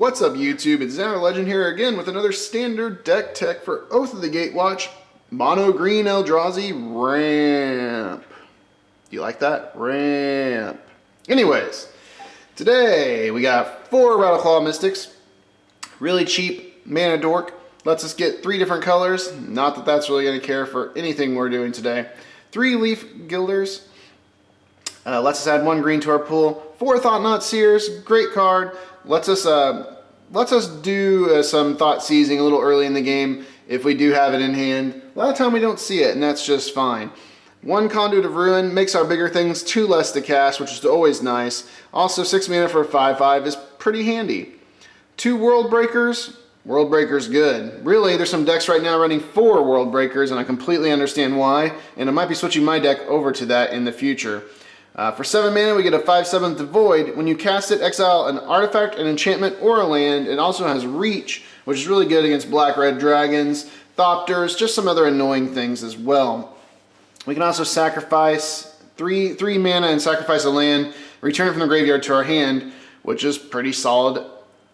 What's up YouTube, it's Zandar Legend here again with another standard deck tech for Oath of the Gatewatch Mono Green Eldrazi Ramp. Do you like that? Ramp. Anyways, today we got 4 Rattleclaw Mystics. Really cheap mana dork. Lets us get 3 different colors. Not that that's really going to care for anything we're doing today. 3 Leaf Gilders. Lets us add 1 green to our pool. 4 Thought-Knot Seers. Great card. Lets us do some thought seizing a little early in the game if we do have it in hand. A lot of time we don't see it, and that's just fine. 1 Conduit of Ruin makes our bigger things 2 less to cast, which is always nice. Also 6 mana for a 5/5 is pretty handy. 2 World Breakers. World Breakers good. Really, there's some decks right now running 4 World Breakers, and I completely understand why, and I might be switching my deck over to that in the future. For 7 mana, we get a 5/7 Void. When you cast it, exile an artifact, an enchantment, or a land. It also has Reach, which is really good against black-red dragons, Thopters, just some other annoying things as well. We can also sacrifice 3 mana and sacrifice a land, return it from the graveyard to our hand, which is pretty solid.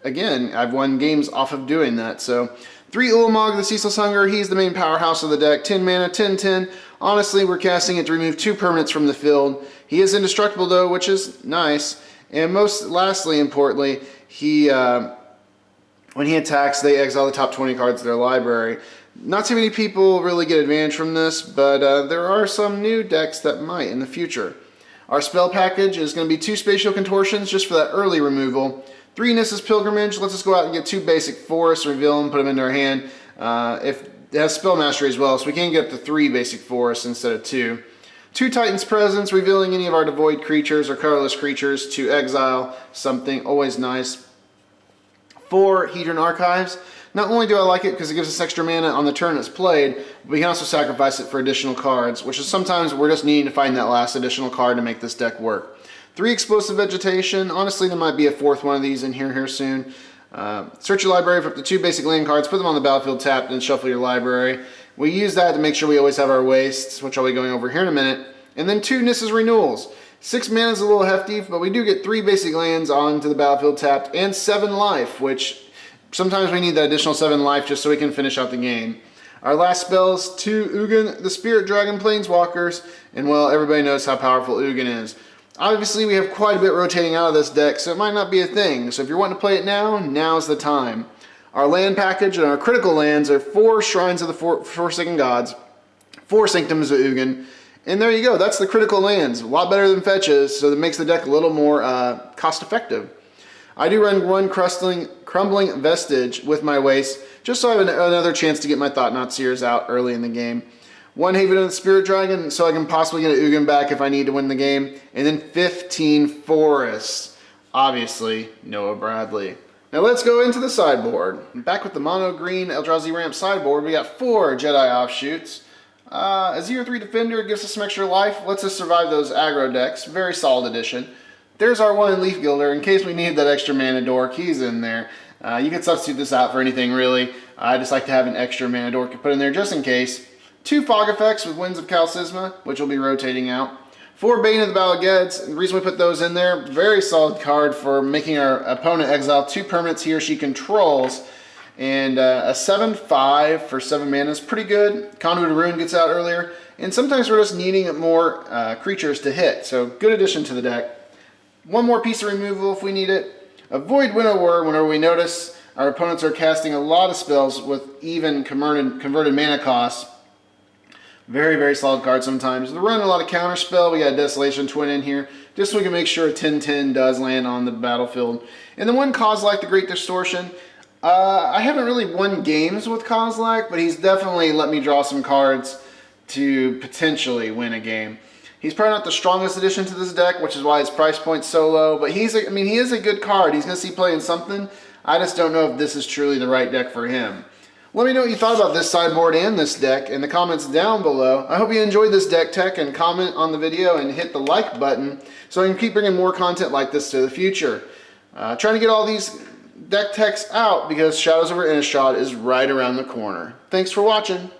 Again, I've won games off of doing that. So 3 Ulamog, the Ceaseless Hunger, he's the main powerhouse of the deck. 10 mana, 10/10. Honestly, we're casting it to remove 2 permanents from the field. He is indestructible though, which is nice. And lastly, importantly, when he attacks, they exile the top 20 cards of their library. Not too many people really get advantage from this, but there are some new decks that might in the future. Our spell package is going to be 2 Spatial Contortions just for that early removal. 3 Nissa's Pilgrimage lets us go out and get 2 basic forests, reveal them, put them into our hand. If it has Spell Mastery as well, so we can get up to 3 basic forests instead of 2. 2 Titan's Presence, revealing any of our devoid creatures or colorless creatures to exile something, always nice. 4 Hedron Archives. Not only do I like it because it gives us extra mana on the turn it's played, but we can also sacrifice it for additional cards, which is sometimes we're just needing to find that last additional card to make this deck work. 3 Explosive Vegetation. Honestly, there might be a 4th one of these in here soon. Search your library for up to 2 basic land cards, put them on the battlefield tapped, and shuffle your library. We use that to make sure we always have our wastes, which I'll be going over here in a minute. And then 2 Nissa's Renewals. 6 mana is a little hefty, but we do get 3 basic lands onto the battlefield tapped, and 7 life, which sometimes we need that additional 7 life just so we can finish out the game. Our last spells, 2 Ugin, the Spirit Dragon Planeswalkers, and well, everybody knows how powerful Ugin is. Obviously, we have quite a bit rotating out of this deck, so it might not be a thing. So if you're wanting to play it now, now's the time. Our land package and our critical lands are 4 Shrines of the Forsaken Gods, 4 Sanctums of Ugin, and there you go. That's the critical lands. A lot better than fetches, so that makes the deck a little more cost-effective. I do run 1 Crumbling Vestige with my waste, just so I have another chance to get my Thought-Knot Seers out early in the game. 1 Haven of the Spirit Dragon, so I can possibly get an Ugin back if I need to win the game. And then 15 Forests. Obviously, Noah Bradley. Now let's go into the sideboard. Back with the Mono Green Eldrazi Ramp sideboard, we got 4 Jedi Offshoots. A 0/3 Defender gives us some extra life, lets us survive those aggro decks. Very solid addition. There's our 1 Leaf Gilder. In case we need that extra mana dork, he's in there. You can substitute this out for anything really. I just like to have an extra mana dork to put in there just in case. 2 Fog Effects with Winds of Kalsisma, which will be rotating out. 4 Bane of the Battle Geds. The reason we put those in there, very solid card for making our opponent exile 2 permanents he or she controls. And a 7/5 for 7 mana is pretty good. Conduit of Ruin gets out earlier. And sometimes we're just needing more creatures to hit, so good addition to the deck. 1 more piece of removal if we need it. Avoid Winnower whenever we notice our opponents are casting a lot of spells with even converted mana costs. Very, very solid card sometimes. We're running a lot of counterspell. We got a Desolation Twin in here, just so we can make sure a 10/10 does land on the battlefield. And then 1 Kozilek, the Great Distortion. I haven't really won games with Kozilek, but he's definitely let me draw some cards to potentially win a game. He's probably not the strongest addition to this deck, which is why his price point's so low, but he is a good card. He's going to see play in something. I just don't know if this is truly the right deck for him. Let me know what you thought about this sideboard and this deck in the comments down below. I hope you enjoyed this deck tech, and comment on the video and hit the like button so I can keep bringing more content like this to the future. Trying to get all these deck techs out because Shadows over Innistrad is right around the corner. Thanks for watching.